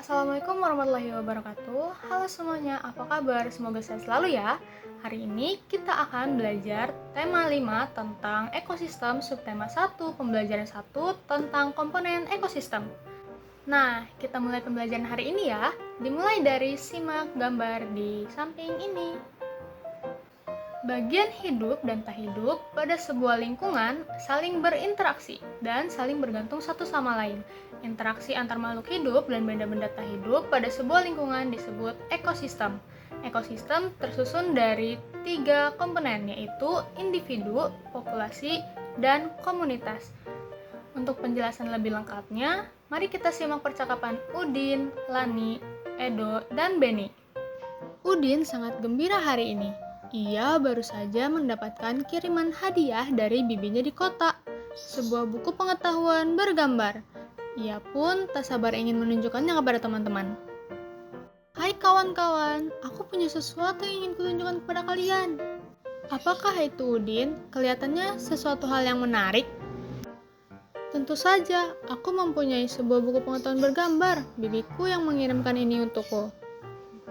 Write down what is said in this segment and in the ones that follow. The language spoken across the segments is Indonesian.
Assalamualaikum warahmatullahi wabarakatuh. Halo semuanya, apa kabar? Semoga sehat selalu ya. Hari ini kita akan belajar tema 5 tentang ekosistem, subtema 1, pembelajaran 1 tentang komponen ekosistem. Nah, kita mulai pembelajaran hari ini ya. Dimulai dari simak gambar di samping ini. Bagian hidup dan tak hidup pada sebuah lingkungan saling berinteraksi dan saling bergantung satu sama lain. Interaksi antar makhluk hidup dan benda-benda tak hidup pada sebuah lingkungan disebut ekosistem. Ekosistem tersusun dari 3 komponen, yaitu individu, populasi, dan komunitas. Untuk penjelasan lebih lengkapnya, mari kita simak percakapan Udin, Lani, Edo, dan Beni. Udin sangat gembira hari ini. Ia baru saja mendapatkan kiriman hadiah dari bibinya di kota, sebuah buku pengetahuan bergambar. Ia pun tak sabar ingin menunjukkannya kepada teman-teman. Hai kawan-kawan, aku punya sesuatu yang ingin kutunjukkan kepada kalian. Apakah itu, Udin? Kelihatannya sesuatu hal yang menarik. Tentu saja, aku mempunyai sebuah buku pengetahuan bergambar. Bibiku yang mengirimkan ini untukku.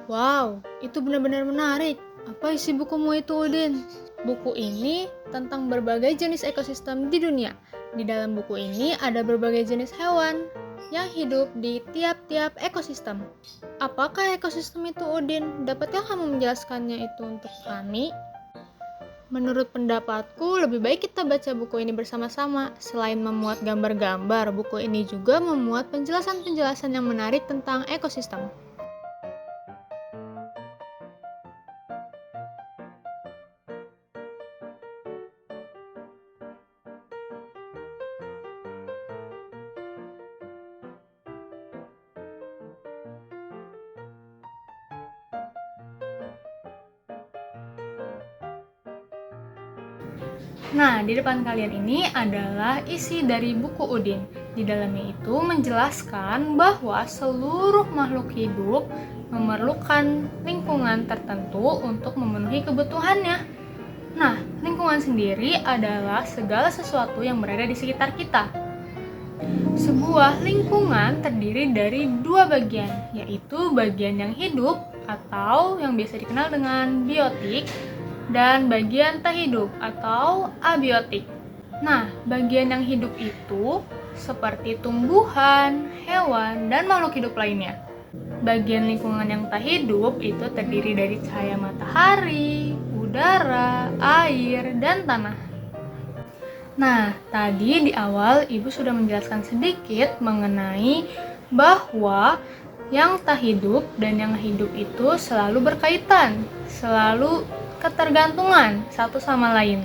Wow, itu benar-benar menarik. Apa isi bukumu itu, Udin? Buku ini tentang berbagai jenis ekosistem di dunia. Di dalam buku ini ada berbagai jenis hewan yang hidup di tiap-tiap ekosistem. Apakah ekosistem itu, Udin? Dapatkah kamu menjelaskannya itu untuk kami? Menurut pendapatku, lebih baik kita baca buku ini bersama-sama. Selain memuat gambar-gambar, buku ini juga memuat penjelasan-penjelasan yang menarik tentang ekosistem. Nah, di depan kalian ini adalah isi dari buku Udin. Di dalamnya itu menjelaskan bahwa seluruh makhluk hidup memerlukan lingkungan tertentu untuk memenuhi kebutuhannya. Nah, lingkungan sendiri adalah segala sesuatu yang berada di sekitar kita. Sebuah lingkungan terdiri dari 2 bagian, yaitu bagian yang hidup atau yang biasa dikenal dengan biotik, dan bagian tak hidup atau abiotik. Nah, bagian yang hidup itu seperti tumbuhan, hewan, dan makhluk hidup lainnya. Bagian lingkungan yang tak hidup itu terdiri dari cahaya matahari, udara, air, dan tanah. Nah, tadi di awal Ibu sudah menjelaskan sedikit mengenai bahwa yang tak hidup dan yang hidup itu selalu berkaitan, selalu ketergantungan satu sama lain.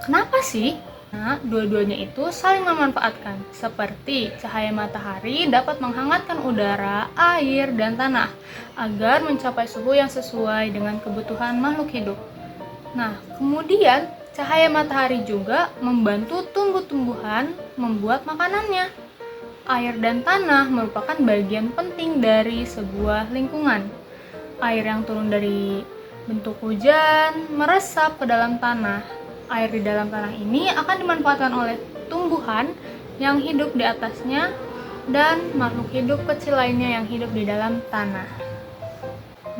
Kenapa sih? Nah, dua-duanya itu saling memanfaatkan. Seperti cahaya matahari dapat menghangatkan udara, air, dan tanah agar mencapai suhu yang sesuai dengan kebutuhan makhluk hidup. Nah, kemudian cahaya matahari juga membantu tumbuh-tumbuhan membuat makanannya. Air dan tanah merupakan bagian penting dari sebuah lingkungan. Air yang turun dari bentuk hujan meresap ke dalam tanah. Air di dalam tanah ini akan dimanfaatkan oleh tumbuhan yang hidup di atasnya dan makhluk hidup kecil lainnya yang hidup di dalam tanah.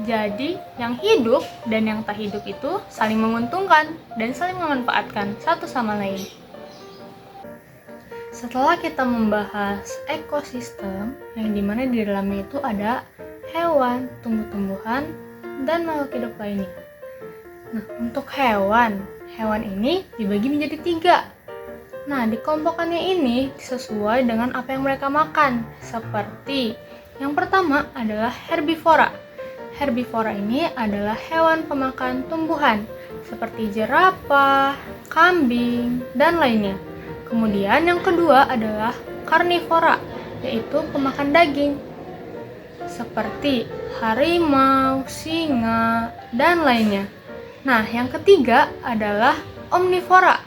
Jadi, yang hidup dan yang tak hidup itu saling menguntungkan dan saling memanfaatkan satu sama lain. Setelah kita membahas ekosistem, yang dimana di dalamnya itu ada hewan, tumbuh-tumbuhan, dan makhluk hidup lainnya. Nah, untuk hewan ini dibagi menjadi 3. Nah, dikelompokannya ini sesuai dengan apa yang mereka makan. Seperti yang pertama adalah herbivora. Herbivora ini adalah hewan pemakan tumbuhan seperti jerapah, kambing, dan lainnya. Kemudian yang kedua adalah karnivora, yaitu pemakan daging seperti harimau, singa, dan lainnya. Nah, yang ketiga adalah omnivora.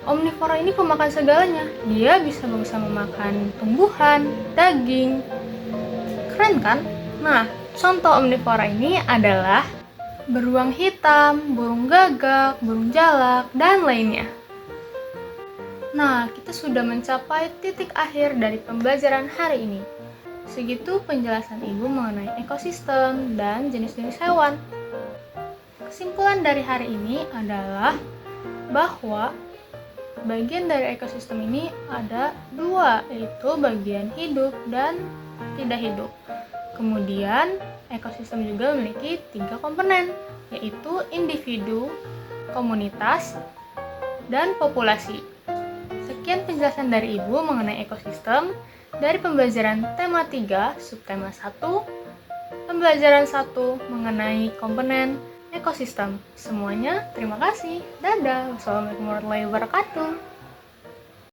Omnivora ini pemakan segalanya. Dia bisa memakan tumbuhan, daging. Keren kan? Nah, contoh omnivora ini adalah beruang hitam, burung gagak, burung jalak, dan lainnya. Nah, kita sudah mencapai titik akhir dari pembelajaran hari ini. Segitu penjelasan Ibu mengenai ekosistem dan jenis-jenis hewan. Kesimpulan dari hari ini adalah bahwa bagian dari ekosistem ini ada dua, yaitu bagian hidup dan tidak hidup. Kemudian, ekosistem juga memiliki 3 komponen, yaitu individu, komunitas, dan populasi. Sekian penjelasan dari Ibu mengenai ekosistem dari pembelajaran tema 3, subtema 1, pembelajaran 1 mengenai komponen ekosistem. Semuanya terima kasih. Dadah. Wassalamualaikum warahmatullahi wabarakatuh.